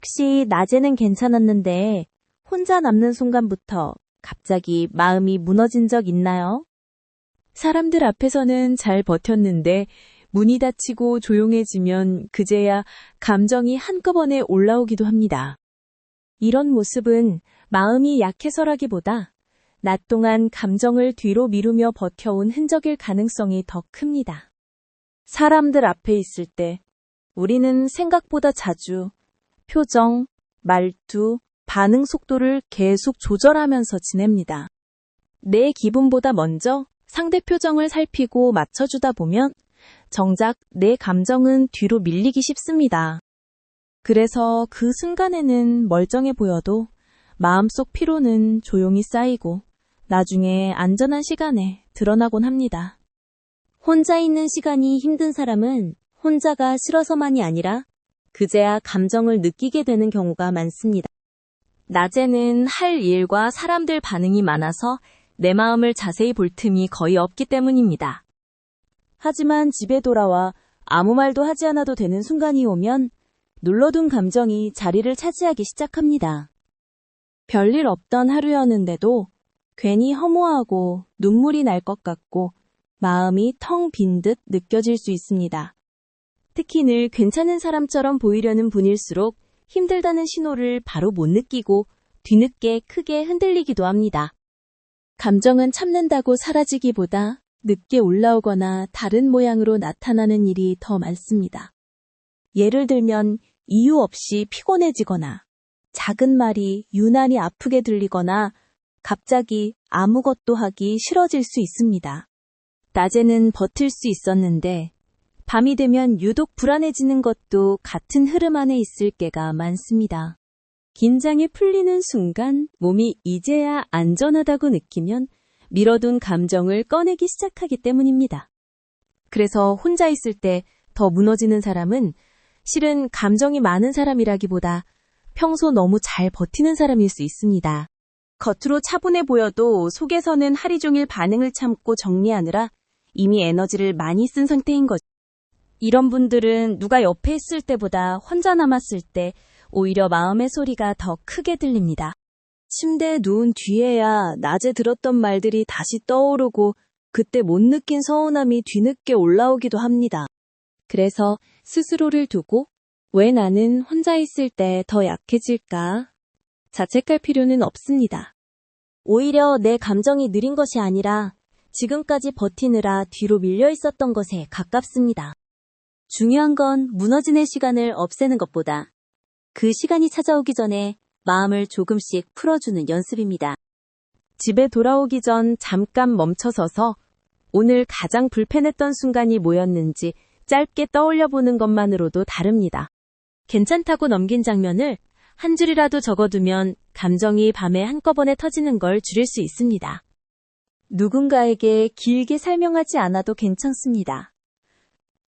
혹시 낮에는 괜찮았는데 혼자 남는 순간부터 갑자기 마음이 무너진 적 있나요? 사람들 앞에서는 잘 버텼는데 문이 닫히고 조용해지면 그제야 감정이 한꺼번에 올라오기도 합니다. 이런 모습은 마음이 약해서라기보다 낮 동안 감정을 뒤로 미루며 버텨온 흔적일 가능성이 더 큽니다. 사람들 앞에 있을 때 우리는 생각보다 자주 표정, 말투, 반응 속도를 계속 조절하면서 지냅니다. 내 기분보다 먼저 상대 표정을 살피고 맞춰주다 보면 정작 내 감정은 뒤로 밀리기 쉽습니다. 그래서 그 순간에는 멀쩡해 보여도 마음속 피로는 조용히 쌓이고 나중에 안전한 시간에 드러나곤 합니다. 혼자 있는 시간이 힘든 사람은 혼자가 싫어서만이 아니라 그제야 감정을 느끼게 되는 경우가 많습니다. 낮에는 할 일과 사람들 반응이 많아서 내 마음을 자세히 볼 틈이 거의 없기 때문입니다. 하지만 집에 돌아와 아무 말도 하지 않아도 되는 순간이 오면 눌러둔 감정이 자리를 차지하기 시작합니다. 별일 없던 하루였는데도 괜히 허무하고 눈물이 날 것 같고 마음이 텅 빈 듯 느껴질 수 있습니다. 특히 늘 괜찮은 사람처럼 보이려는 분일수록 힘들다는 신호를 바로 못 느끼고 뒤늦게 크게 흔들리기도 합니다. 감정은 참는다고 사라지기보다 늦게 올라오거나 다른 모양으로 나타나는 일이 더 많습니다. 예를 들면 이유 없이 피곤해지거나 작은 말이 유난히 아프게 들리거나 갑자기 아무것도 하기 싫어질 수 있습니다. 낮에는 버틸 수 있었는데 밤이 되면 유독 불안해지는 것도 같은 흐름 안에 있을 때가 많습니다. 긴장이 풀리는 순간 몸이 이제야 안전하다고 느끼면 밀어둔 감정을 꺼내기 시작하기 때문입니다. 그래서 혼자 있을 때 더 무너지는 사람은 실은 감정이 많은 사람이라기보다 평소 너무 잘 버티는 사람일 수 있습니다. 겉으로 차분해 보여도 속에서는 하루 종일 반응을 참고 정리하느라 이미 에너지를 많이 쓴 상태인 거죠. 이런 분들은 누가 옆에 있을 때보다 혼자 남았을 때 오히려 마음의 소리가 더 크게 들립니다. 침대에 누운 뒤에야 낮에 들었던 말들이 다시 떠오르고 그때 못 느낀 서운함이 뒤늦게 올라오기도 합니다. 그래서 스스로를 두고 왜 나는 혼자 있을 때 더 약해질까? 자책할 필요는 없습니다. 오히려 내 감정이 느린 것이 아니라 지금까지 버티느라 뒤로 밀려 있었던 것에 가깝습니다. 중요한 건 무너지는 시간을 없애는 것보다 그 시간이 찾아오기 전에 마음을 조금씩 풀어주는 연습입니다. 집에 돌아오기 전 잠깐 멈춰서서 오늘 가장 불편했던 순간이 뭐였는지 짧게 떠올려 보는 것만으로도 다릅니다. 괜찮다고 넘긴 장면을 한 줄이라도 적어두면 감정이 밤에 한꺼번에 터지는 걸 줄일 수 있습니다. 누군가에게 길게 설명하지 않아도 괜찮습니다.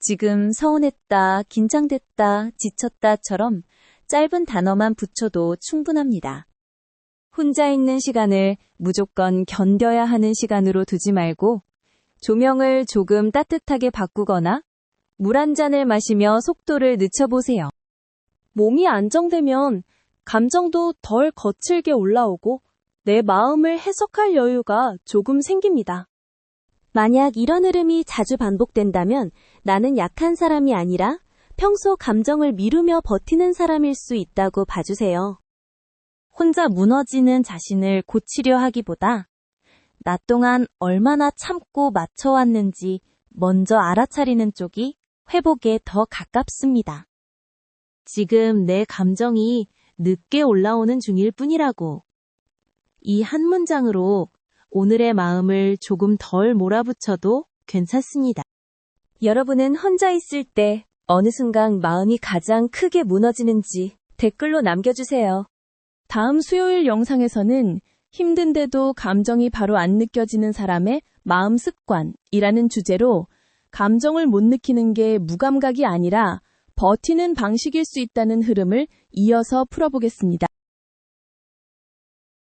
지금 서운했다, 긴장됐다, 지쳤다처럼 짧은 단어만 붙여도 충분합니다. 혼자 있는 시간을 무조건 견뎌야 하는 시간으로 두지 말고 조명을 조금 따뜻하게 바꾸거나 물 한 잔을 마시며 속도를 늦춰보세요. 몸이 안정되면 감정도 덜 거칠게 올라오고 내 마음을 해석할 여유가 조금 생깁니다. 만약 이런 흐름이 자주 반복된다면 나는 약한 사람이 아니라 평소 감정을 미루며 버티는 사람일 수 있다고 봐주세요. 혼자 무너지는 자신을 고치려 하기보다 낮 동안 얼마나 참고 맞춰왔는지 먼저 알아차리는 쪽이 회복에 더 가깝습니다. 지금 내 감정이 늦게 올라오는 중일 뿐이라고. 이 한 문장으로 오늘의 마음을 조금 덜 몰아붙여도 괜찮습니다. 여러분은 혼자 있을 때 어느 순간 마음이 가장 크게 무너지는지 댓글로 남겨주세요. 다음 수요일 영상에서는 힘든데도 감정이 바로 안 느껴지는 사람의 마음 습관이라는 주제로 감정을 못 느끼는 게 무감각이 아니라 버티는 방식일 수 있다는 흐름을 이어서 풀어보겠습니다.